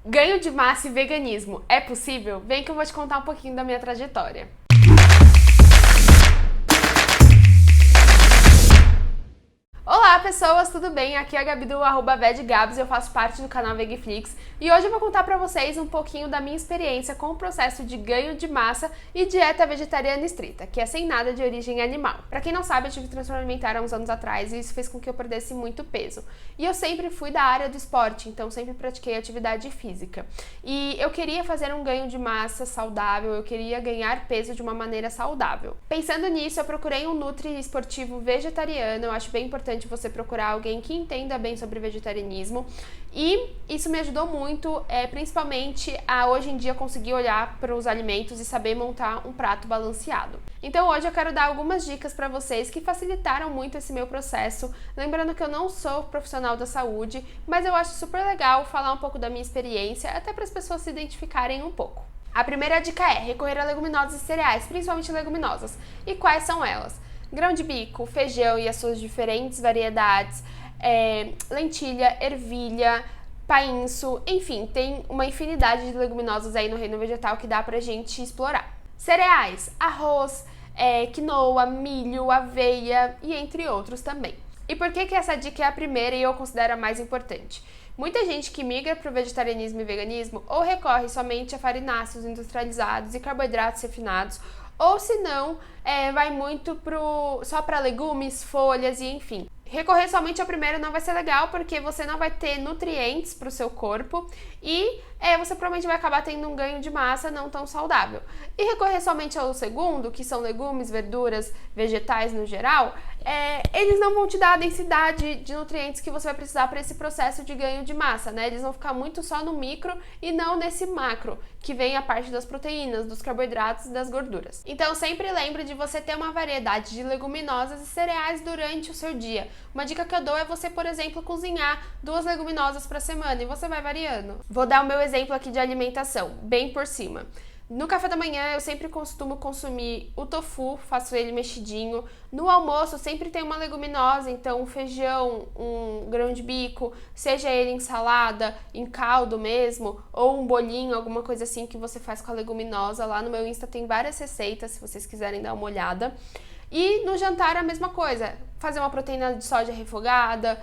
Ganho de massa e veganismo é possível? Vem que eu vou te contar um pouquinho da minha trajetória. Olá pessoas, tudo bem? Aqui é a Gabi do @vedgabs, eu faço parte do canal Vegflix e hoje eu vou contar pra vocês um pouquinho da minha experiência com o processo de ganho de massa e dieta vegetariana estrita, que é sem nada de origem animal. Pra quem não sabe, eu tive transtorno alimentar há uns anos atrás e isso fez com que eu perdesse muito peso. E eu sempre fui da área do esporte, então sempre pratiquei atividade física. E eu queria fazer um ganho de massa saudável, eu queria ganhar peso de uma maneira saudável. Pensando nisso, eu procurei um nutri esportivo vegetariano, eu acho bem importante você procurar alguém que entenda bem sobre vegetarianismo e isso me ajudou muito, principalmente a hoje em dia conseguir olhar para os alimentos e saber montar um prato balanceado. Então hoje eu quero dar algumas dicas para vocês que facilitaram muito esse meu processo, lembrando que eu não sou profissional da saúde, mas eu acho super legal falar um pouco da minha experiência, até para as pessoas se identificarem um pouco. A primeira dica é recorrer a leguminosas e cereais, principalmente leguminosas. E quais são elas? Grão de bico, feijão e as suas diferentes variedades, lentilha, ervilha, painço, enfim, tem uma infinidade de leguminosas aí no reino vegetal que dá pra gente explorar. Cereais, arroz, quinoa, milho, aveia e entre outros também. E por que essa dica é a primeira e eu considero a mais importante? Muita gente que migra para o vegetarianismo e veganismo ou recorre somente a farináceos industrializados e carboidratos refinados, ou se não, vai muito só para legumes, folhas e enfim. Recorrer somente ao primeiro não vai ser legal porque você não vai ter nutrientes para o seu corpo e você provavelmente vai acabar tendo um ganho de massa não tão saudável. E recorrer somente ao segundo, que são legumes, verduras, vegetais no geral, eles não vão te dar a densidade de nutrientes que você vai precisar para esse processo de ganho de massa, né? Eles vão ficar muito só no micro e não nesse macro, que vem a parte das proteínas, dos carboidratos e das gorduras. Então sempre lembre de você ter uma variedade de leguminosas e cereais durante o seu dia. Uma dica que eu dou é você, por exemplo, cozinhar 2 leguminosas por semana e você vai variando. Vou dar o meu exemplo aqui de alimentação, bem por cima. No café da manhã eu sempre costumo consumir o tofu, faço ele mexidinho. No almoço sempre tem uma leguminosa, então um feijão, um grão de bico, seja ele em salada, em caldo mesmo, ou um bolinho, alguma coisa assim que você faz com a leguminosa. Lá no meu Insta tem várias receitas, se vocês quiserem dar uma olhada. E no jantar a mesma coisa, fazer uma proteína de soja refogada,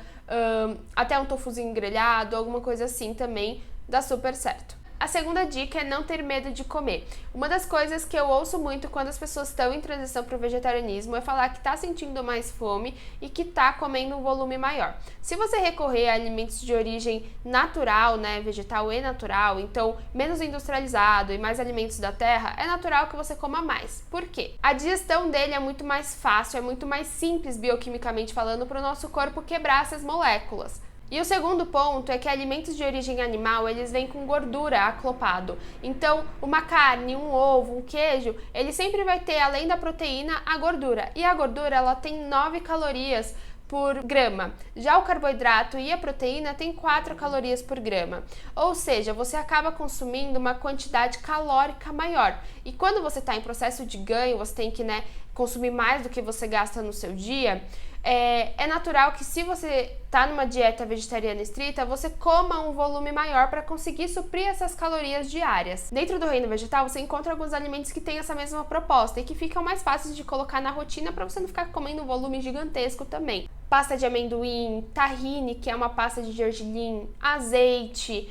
até um tofuzinho grelhado, alguma coisa assim também dá super certo. A segunda dica é não ter medo de comer. Uma das coisas que eu ouço muito quando as pessoas estão em transição para o vegetarianismo é falar que está sentindo mais fome e que está comendo um volume maior. Se você recorrer a alimentos de origem natural, né, vegetal e natural, então menos industrializado e mais alimentos da terra, é natural que você coma mais. Por quê? A digestão dele é muito mais fácil, é muito mais simples bioquimicamente falando para o nosso corpo quebrar essas moléculas. E o segundo ponto é que alimentos de origem animal, eles vêm com gordura aclopado. Então, uma carne, um ovo, um queijo, ele sempre vai ter, além da proteína, a gordura. E a gordura, ela tem 9 calorias por grama. Já o carboidrato e a proteína tem 4 calorias por grama. Ou seja, você acaba consumindo uma quantidade calórica maior. E quando você está em processo de ganho, você tem que, consumir mais do que você gasta no seu dia, é natural que se você está numa dieta vegetariana estrita, você coma um volume maior para conseguir suprir essas calorias diárias. Dentro do reino vegetal, você encontra alguns alimentos que têm essa mesma proposta e que ficam mais fáceis de colocar na rotina para você não ficar comendo um volume gigantesco também. Pasta de amendoim, tahine, que é uma pasta de gergelim, azeite,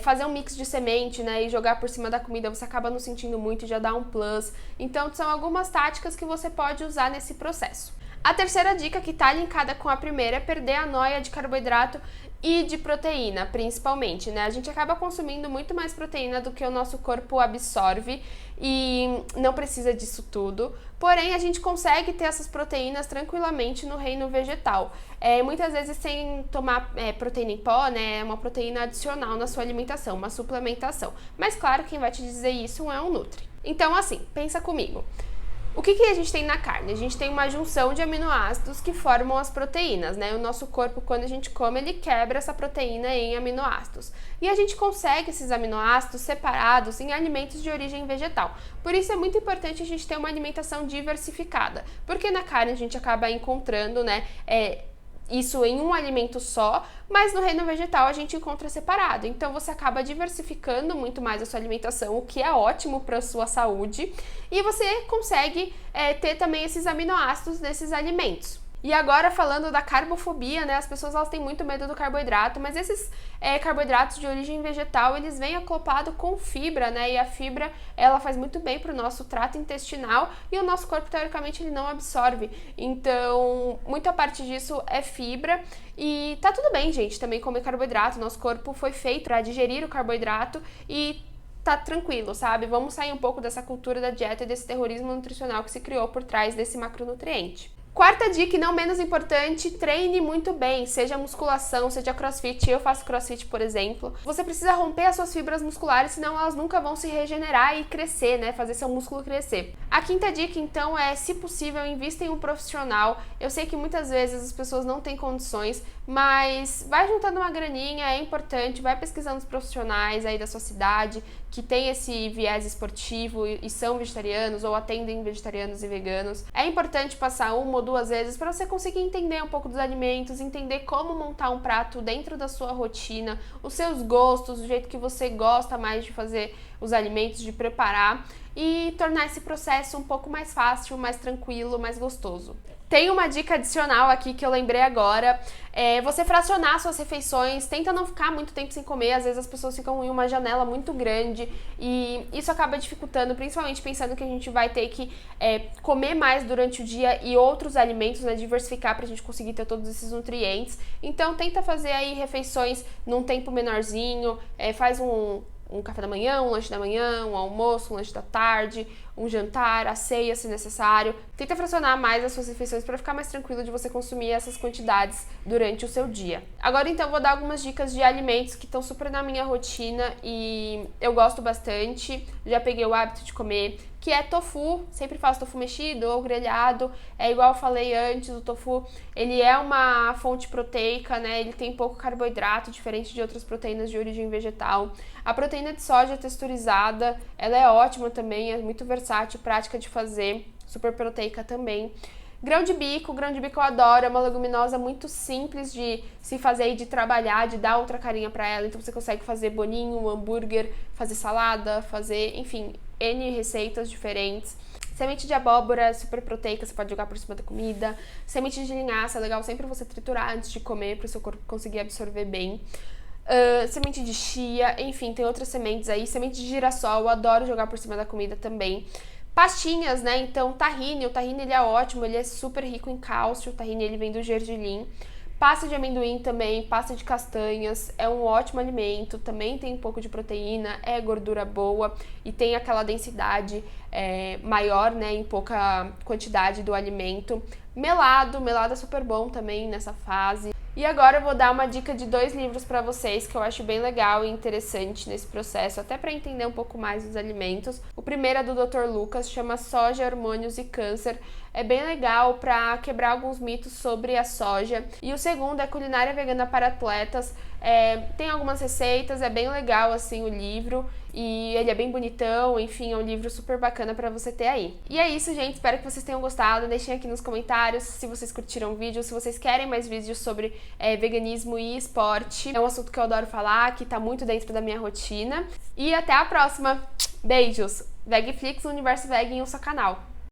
fazer um mix de semente, e jogar por cima da comida, você acaba não sentindo muito e já dá um plus. Então, são algumas táticas que você pode usar nesse processo. A terceira dica, que está linkada com a primeira, é perder a noia de carboidrato e de proteína, principalmente, A gente acaba consumindo muito mais proteína do que o nosso corpo absorve e não precisa disso tudo. Porém, a gente consegue ter essas proteínas tranquilamente no reino vegetal. Muitas vezes sem tomar proteína em pó, é uma proteína adicional na sua alimentação, uma suplementação. Mas claro, quem vai te dizer isso é um nutri. Então, assim, pensa comigo. O que a gente tem na carne? A gente tem uma junção de aminoácidos que formam as proteínas, O nosso corpo, quando a gente come, ele quebra essa proteína em aminoácidos. E a gente consegue esses aminoácidos separados em alimentos de origem vegetal. Por isso é muito importante a gente ter uma alimentação diversificada, porque na carne a gente acaba encontrando, isso em um alimento só, mas no reino vegetal a gente encontra separado. Então você acaba diversificando muito mais a sua alimentação, o que é ótimo para a sua saúde, e você consegue ter também esses aminoácidos desses alimentos. E agora falando da carbofobia, né, as pessoas elas têm muito medo do carboidrato, mas esses carboidratos de origem vegetal, eles vêm acoplados com fibra, né, e a fibra, ela faz muito bem para o nosso trato intestinal e o nosso corpo, teoricamente, ele não absorve. Então, muita parte disso é fibra e tá tudo bem, gente, também comer carboidrato, nosso corpo foi feito para digerir o carboidrato e tá tranquilo, sabe? Vamos sair um pouco dessa cultura da dieta e desse terrorismo nutricional que se criou por trás desse macronutriente. Quarta dica, e não menos importante, treine muito bem, seja musculação, seja crossfit. Eu faço crossfit, por exemplo. Você precisa romper as suas fibras musculares, senão elas nunca vão se regenerar e crescer, né? Fazer seu músculo crescer. A quinta dica, então, é, se possível, invista em um profissional. Eu sei que muitas vezes as pessoas não têm condições, mas vai juntando uma graninha, é importante, vai pesquisando os profissionais aí da sua cidade, que tem esse viés esportivo e são vegetarianos ou atendem vegetarianos e veganos. É importante passar uma ou duas vezes para você conseguir entender um pouco dos alimentos, entender como montar um prato dentro da sua rotina, os seus gostos, o jeito que você gosta mais de fazer os alimentos, de preparar e tornar esse processo um pouco mais fácil, mais tranquilo, mais gostoso. Tem uma dica adicional aqui que eu lembrei agora, você fracionar suas refeições, tenta não ficar muito tempo sem comer, às vezes as pessoas ficam em uma janela muito grande e isso acaba dificultando, principalmente pensando que a gente vai ter que comer mais durante o dia e outros alimentos, né, diversificar pra gente conseguir ter todos esses nutrientes. Então tenta fazer aí refeições num tempo menorzinho, faz um café da manhã, um lanche da manhã, um almoço, um lanche da tarde, um jantar, a ceia se necessário. Tenta fracionar mais as suas refeições para ficar mais tranquilo de você consumir essas quantidades durante o seu dia. Agora então vou dar algumas dicas de alimentos que estão super na minha rotina e eu gosto bastante, já peguei o hábito de comer, que é tofu. Sempre faço tofu mexido ou grelhado. É igual eu falei antes, o tofu, ele é uma fonte proteica, né? Ele tem pouco carboidrato, diferente de outras proteínas de origem vegetal. A proteína de soja texturizada, ela é ótima também, é muito versátil, prática de fazer, super proteica também. Grão de bico eu adoro, é uma leguminosa muito simples de se fazer e de trabalhar, de dar outra carinha pra ela. Então você consegue fazer bolinho, hambúrguer, fazer salada, fazer, enfim, N receitas diferentes. Semente de abóbora é super proteica, você pode jogar por cima da comida. Semente de linhaça é legal sempre você triturar antes de comer, para o seu corpo conseguir absorver bem. Semente de chia, enfim, tem outras sementes aí. Semente de girassol, eu adoro jogar por cima da comida também. Pastinhas, né? Então, tahine, o tahine ele é ótimo, ele é super rico em cálcio, o tahine ele vem do gergelim. Pasta de amendoim também, pasta de castanhas, é um ótimo alimento, também tem um pouco de proteína, é gordura boa e tem aquela densidade maior, né, em pouca quantidade do alimento. Melado é super bom também nessa fase. E agora eu vou dar uma dica de 2 livros para vocês que eu acho bem legal e interessante nesse processo, até para entender um pouco mais dos alimentos. O primeiro é do Dr. Lucas, chama Soja, Hormônios e Câncer. É bem legal para quebrar alguns mitos sobre a soja. E o segundo é Culinária Vegana para Atletas. Tem algumas receitas, é bem legal assim o livro e ele é bem bonitão, enfim, é um livro super bacana para você ter aí. E é isso, gente, espero que vocês tenham gostado, deixem aqui nos comentários se vocês curtiram o vídeo, se vocês querem mais vídeos sobre veganismo e esporte. É um assunto que eu adoro falar, que tá muito dentro da minha rotina. E até a próxima! Beijos! Vegflix, o universo veg em um só canal.